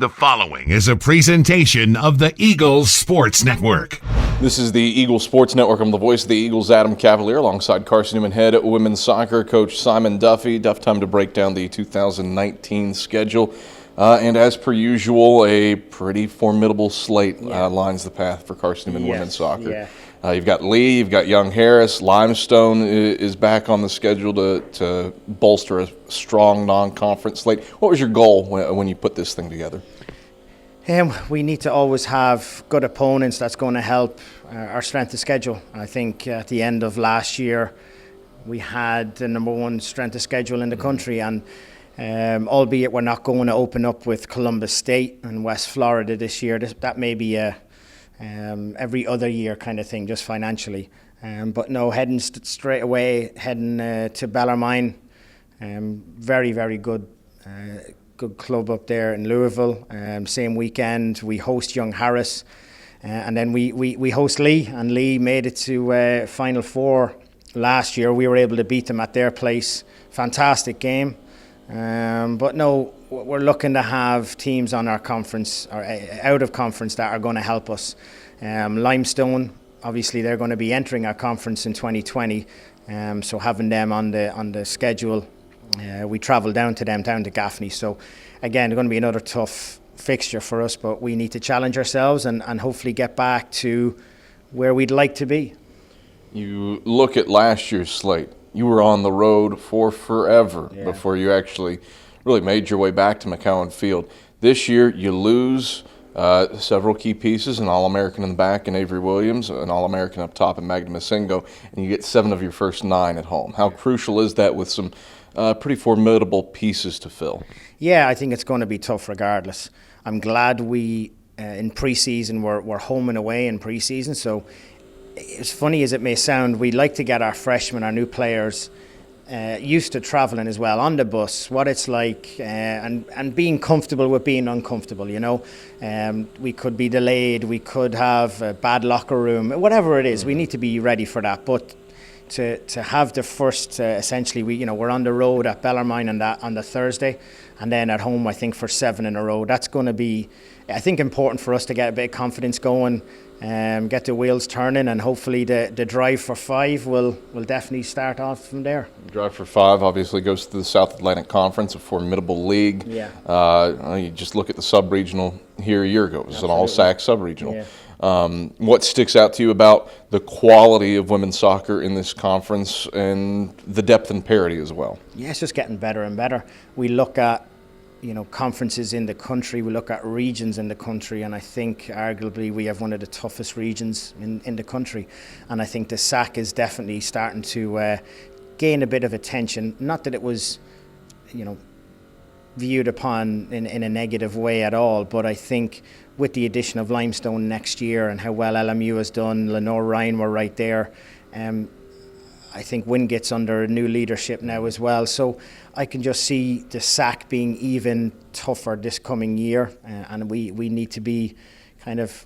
The following is a presentation of the Eagles Sports Network. This is the Eagles Sports Network. I'm the voice of the Eagles, Adam Cavalier, alongside Carson-Newman head women's soccer coach Simon Duffy. Time to break down the 2019 schedule. And as per usual, a pretty formidable slate lines the path for Carson-Newman women's soccer. You've got Lee, you've got Young Harris. Limestone is back on the schedule to bolster a strong non-conference slate. What was your goal when you put this thing together? We need to always have good opponents. That's going to help our strength of schedule. I think at the end of last year, we had the number one strength of schedule in the country, and albeit we're not going to open up with Columbus State and West Florida this year, that may be a every other year kind of thing, just financially. But no, heading straight away, heading to Bellarmine, very, very good club up there in Louisville. Same weekend, we host Young Harris, and then we host Lee, and Lee made it to Final Four last year. We were able to beat them at their place. Fantastic game. But no, we're looking to have teams on our conference or out of conference that are going to help us. Limestone, obviously, they're going to be entering our conference in 2020. So having them on the schedule, we travel down to Gaffney. So again, they're going to be another tough fixture for us. But we need to challenge ourselves and hopefully get back to where we'd like to be. You look at last year's slate. You were on the road for forever before you actually really made your way back to McCowan Field. This year, you lose several key pieces, an All-American in the back in Avery Williams, an All-American up top in Magda Masingo, and you get 7 of your first 9 at home. How crucial is that with some pretty formidable pieces to fill? Yeah, I think it's going to be tough regardless. I'm glad we, in preseason, we're home and away in preseason, so as funny as it may sound, we'd like to get our freshmen, our new players, used to travelling as well on the bus, what it's like, and being comfortable with being uncomfortable, you know. We could be delayed, we could have a bad locker room, whatever it is, we need to be ready for that. But to have the first, essentially, we're on the road at Bellarmine on the Thursday, and then at home, I think, for 7 in a row. That's going to be, I think, important for us to get a bit of confidence going, get the wheels turning, and hopefully the drive for 5 will definitely start off from there. Drive for 5 obviously goes to the South Atlantic Conference, a formidable league. You just look at the sub-regional here a year ago. It was an all-SAC sub-regional. What sticks out to you about the quality of women's soccer in this conference and the depth and parity as well? Yeah, it's just getting better and better. We look at conferences in the country, we look at regions in the country, and I think arguably we have one of the toughest regions in the country. And I think the SAC is definitely starting to gain a bit of attention. Not that it was, viewed upon in a negative way at all, but I think with the addition of Limestone next year and how well LMU has done, Lenore Ryan were right there. I think Wingate's under new leadership now as well. So I can just see the SAC being even tougher this coming year. And we need to be kind of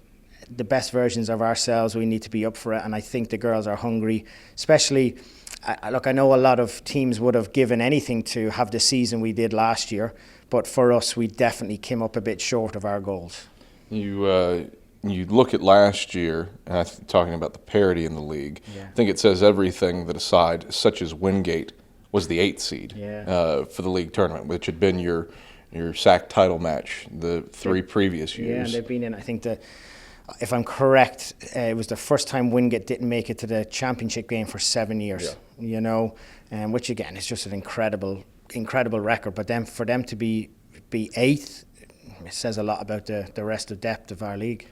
the best versions of ourselves. We need to be up for it. And I think the girls are hungry, especially, I know a lot of teams would have given anything to have the season we did last year. But for us, we definitely came up a bit short of our goals. You look at last year, and talking about the parity in the league, I think it says everything that a side such as Wingate was the 8th seed for the league tournament, which had been your SAC title match the 3 previous years. Yeah, and they've been in, I think, if I'm correct, it was the first time Wingate didn't make it to the championship game for 7 years, which again is just an incredible record. But then for them to be 8th, it says a lot about the rest of depth of our league.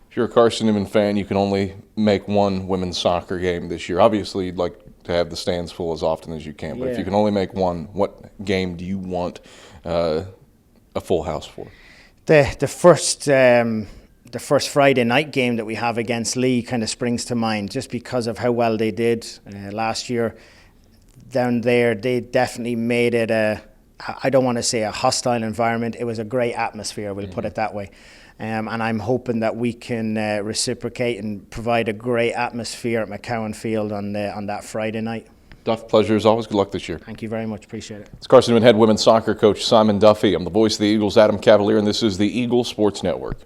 If you're a Carson-Newman fan, you can only make one women's soccer game this year. Obviously, you'd like to have the stands full as often as you can, but if you can only make one, what game do you want a full house for? The first Friday night game that we have against Lee kind of springs to mind, just because of how well they did last year down there. They definitely made it I don't want to say a hostile environment. It was a great atmosphere, we'll put it that way. And I'm hoping that we can reciprocate and provide a great atmosphere at McCowan Field on that Friday night. Duff, pleasure as always. Good luck this year. Thank you very much. Appreciate it. It's Carson-Newman head women's soccer coach Simon Duffy. I'm the voice of the Eagles, Adam Cavalier, and this is the Eagle Sports Network.